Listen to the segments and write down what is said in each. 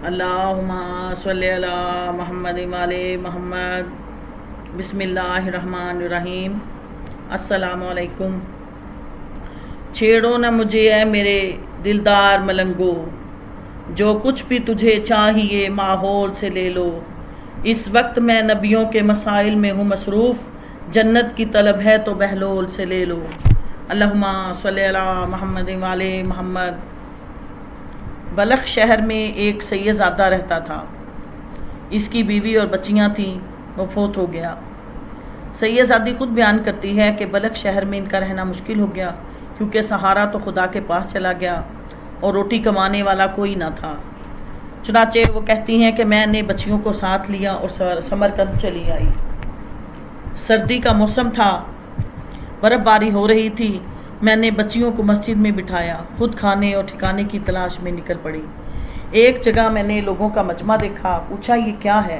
اللہم صلی علی محمد وعلی محمد۔ بسم اللہ الرحمن الرحیم۔ السلام علیکم۔ چھیڑو نہ مجھے اے میرے دلدار ملنگو، جو کچھ بھی تجھے چاہیے ماحول سے لے لو۔ اس وقت میں نبیوں کے مسائل میں ہوں مصروف، جنت کی طلب ہے تو بہلول سے لے لو۔ اللہم صلی علی محمد وعلی محمد۔ بلخ شہر میں ایک سید زادہ رہتا تھا۔ اس کی بیوی اور بچیاں تھیں، وہ فوت ہو گیا۔ سید زادی خود بیان کرتی ہے کہ بلخ شہر میں ان کا رہنا مشکل ہو گیا، کیونکہ سہارا تو خدا کے پاس چلا گیا اور روٹی کمانے والا کوئی نہ تھا۔ چنانچہ وہ کہتی ہیں کہ میں نے بچیوں کو ساتھ لیا اور سمرقند چلی آئی۔ سردی کا موسم تھا، برف باری ہو رہی تھی۔ میں نے بچیوں کو مسجد میں بٹھایا، خود کھانے اور ٹھکانے کی تلاش میں نکل پڑی۔ ایک جگہ میں نے لوگوں کا مجمع دیکھا، پوچھا یہ کیا ہے؟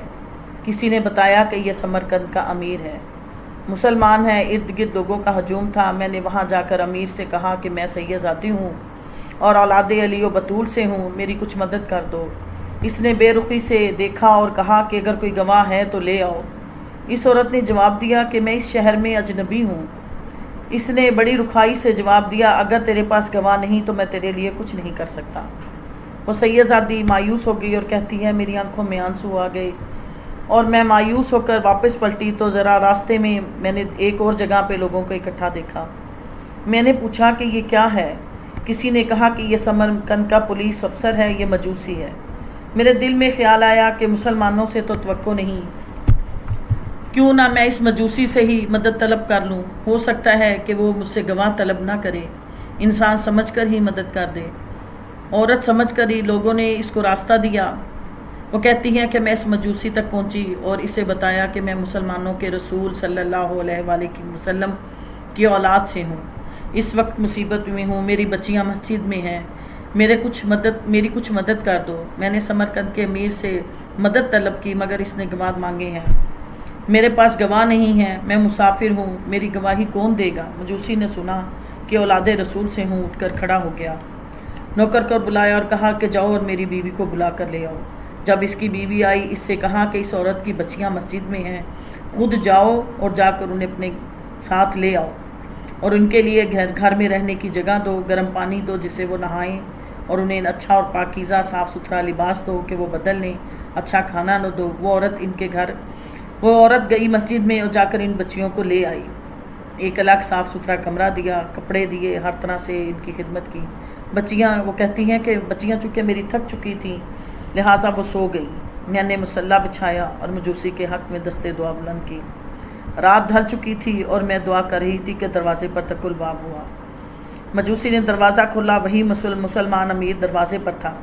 کسی نے بتایا کہ یہ سمرقند کا امیر ہے، مسلمان ہے۔ ارد گرد لوگوں کا ہجوم تھا۔ میں نے وہاں جا کر امیر سے کہا کہ میں سید زادی ہوں اور اولاد علی و بطول سے ہوں، میری کچھ مدد کر دو۔ اس نے بے رخی سے دیکھا اور کہا کہ اگر کوئی گواہ ہے تو لے آؤ۔ اس عورت نے جواب دیا کہ میں اس شہر میں اجنبی ہوں۔ اس نے بڑی رکھائی سے جواب دیا، اگر تیرے پاس گواہ نہیں تو میں تیرے لیے کچھ نہیں کر سکتا۔ وہ سید زادی مایوس ہو گئی اور کہتی ہے میری آنکھوں میں آنسو آ گئے اور میں مایوس ہو کر واپس پلٹی تو ذرا راستے میں نے ایک اور جگہ پہ لوگوں کو اکٹھا دیکھا۔ میں نے پوچھا کہ یہ کیا ہے؟ کسی نے کہا کہ یہ سمرقند کا پولیس افسر ہے، یہ مجوسی ہے۔ میرے دل میں خیال آیا کہ مسلمانوں سے تو توقع نہیں، کیوں نہ میں اس مجوسی سے ہی مدد طلب کر لوں، ہو سکتا ہے کہ وہ مجھ سے گواہ طلب نہ کرے، انسان سمجھ کر ہی مدد کر دے۔ عورت سمجھ کر ہی لوگوں نے اس کو راستہ دیا۔ وہ کہتی ہیں کہ میں اس مجوسی تک پہنچی اور اسے بتایا کہ میں مسلمانوں کے رسول صلی اللہ علیہ وآلہ وسلم کی اولاد سے ہوں، اس وقت مصیبت میں ہوں، میری بچیاں مسجد میں ہیں، میری کچھ مدد کر دو۔ میں نے سمرقند کے امیر سے مدد طلب کی مگر اس نے گواہ مانگے ہیں۔ میرے پاس گواہ نہیں ہے، میں مسافر ہوں، میری گواہی کون دے گا؟ مجوسی نے سنا کہ اولاد رسول سے ہوں، اٹھ کر کھڑا ہو گیا، نوکر کو بلایا اور کہا کہ جاؤ اور میری بیوی کو بلا کر لے آؤ۔ جب اس کی بیوی آئی، اس سے کہا کہ اس عورت کی بچیاں مسجد میں ہیں، خود جاؤ اور جا کر انہیں اپنے ساتھ لے آؤ اور ان کے لیے گھر میں رہنے کی جگہ دو، گرم پانی دو جس سے وہ نہائیں اور انہیں اچھا اور پاکیزہ صاف ستھرا لباس دو کہ وہ بدل لیں، اچھا کھانا نہ دو۔ وہ عورت گئی مسجد میں اور جا کر ان بچیوں کو لے آئی، ایک الگ صاف ستھرا کمرہ دیا، کپڑے دیے، ہر طرح سے ان کی خدمت کی۔ وہ کہتی ہیں کہ بچیاں چونکہ میری تھک چکی تھیں لہٰذا وہ سو گئی۔ میں نے مصلی بچھایا اور مجوسی کے حق میں دستے دعا بلند کی۔ رات ڈھل چکی تھی اور میں دعا کر رہی تھی کہ دروازے پر تک الباب ہوا۔ مجوسی نے دروازہ کھولا، وہی مسلمان امیر دروازے پر تھا۔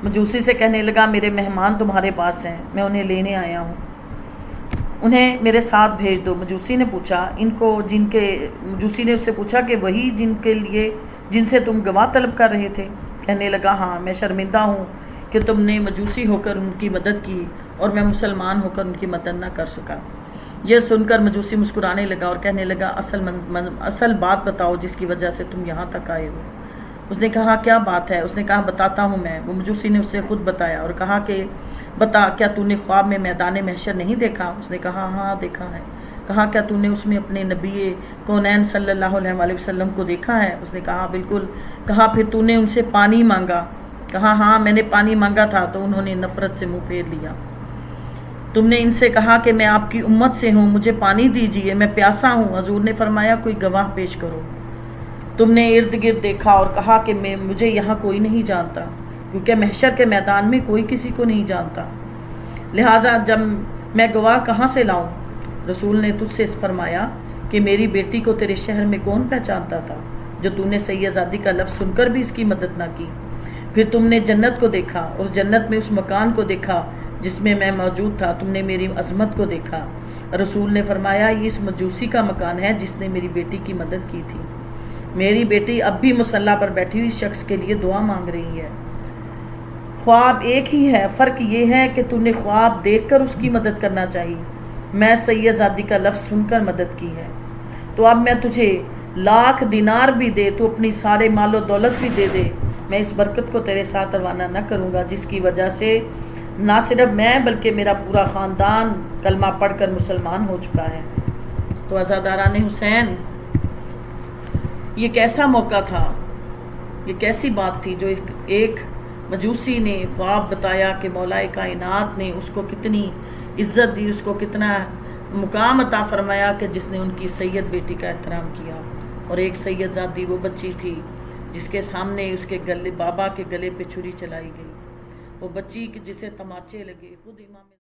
مجوسی سے کہنے لگا میرے مہمان تمہارے پاس ہیں، میں انہیں لینے آیا ہوں، انہیں میرے ساتھ بھیج دو۔ مجوسی نے اس سے پوچھا کہ وہی جن سے تم گواہ طلب کر رہے تھے؟ کہنے لگا ہاں، میں شرمندہ ہوں کہ تم نے مجوسی ہو کر ان کی مدد کی اور میں مسلمان ہو کر ان کی مدد نہ کر سکا۔ یہ سن کر مجوسی مسکرانے لگا اور کہنے لگا اصل بات بتاؤ جس کی وجہ سے تم یہاں تک آئے ہو۔ اس نے کہا کیا بات ہے؟ اس نے کہا بتاتا ہوں میں۔ وہ مجوسی نے اسے خود بتایا اور کہا کہ بتا، کیا تو نے خواب میں میدان محشر نہیں دیکھا؟ اس نے کہا ہاں دیکھا ہے۔ کہا کیا تو نے اس میں اپنے نبی کونین صلی اللہ علیہ وآلہ وسلم کو دیکھا ہے؟ اس نے کہا بالکل۔ کہا پھر تو نے ان سے پانی مانگا؟ کہا ہاں میں نے پانی مانگا تھا تو انہوں نے نفرت سے منہ پھیر لیا۔ تم نے ان سے کہا کہ میں آپ کی امت سے ہوں، مجھے پانی دیجیے، میں پیاسا ہوں۔ حضور نے فرمایا کوئی گواہ پیش کرو۔ تم نے ارد گرد دیکھا اور کہا کہ مجھے یہاں کوئی نہیں جانتا، کیونکہ محشر کے میدان میں کوئی کسی کو نہیں جانتا، لہٰذا جب میں گواہ کہاں سے لاؤں؟ رسول نے تجھ سے فرمایا کہ میری بیٹی کو تیرے شہر میں کون پہچانتا تھا جو تو نے سید زادی کا لفظ سن کر بھی اس کی مدد نہ کی؟ پھر تم نے جنت کو دیکھا، اس جنت میں اس مکان کو دیکھا جس میں میں موجود تھا، تم نے میری عظمت کو دیکھا۔ رسول نے فرمایا یہ اس مجوسی کا مکان ہے جس نے میری بیٹی کی مدد کی تھی، میری بیٹی اب بھی مصلی پر بیٹھی ہوئی شخص کے لیے دعا مانگ رہی ہے۔ خواب ایک ہی ہے، فرق یہ ہے کہ تو نے خواب دیکھ کر اس کی مدد کرنا چاہیے، میں سید زادی کا لفظ سن کر مدد کی ہے۔ تو اب میں تجھے 1,00,000 دینار بھی دے، تو اپنی سارے مال و دولت بھی دے دے، میں اس برکت کو تیرے ساتھ روانہ نہ کروں گا جس کی وجہ سے نہ صرف میں بلکہ میرا پورا خاندان کلمہ پڑھ کر مسلمان ہو چکا ہے۔ تو عزاداران حسین، یہ کیسا موقع تھا، یہ کیسی بات تھی جو ایک مجوسی نے خواب بتایا کہ مولا کائنات نے اس کو کتنی عزت دی، اس کو کتنا مقام عطا فرمایا کہ جس نے ان کی سید بیٹی کا احترام کیا۔ اور ایک سید زادی وہ بچی تھی جس کے سامنے اس کے گلے، بابا کے گلے پہ چھری چلائی گئی، وہ بچی جسے تماچے لگے، خود امام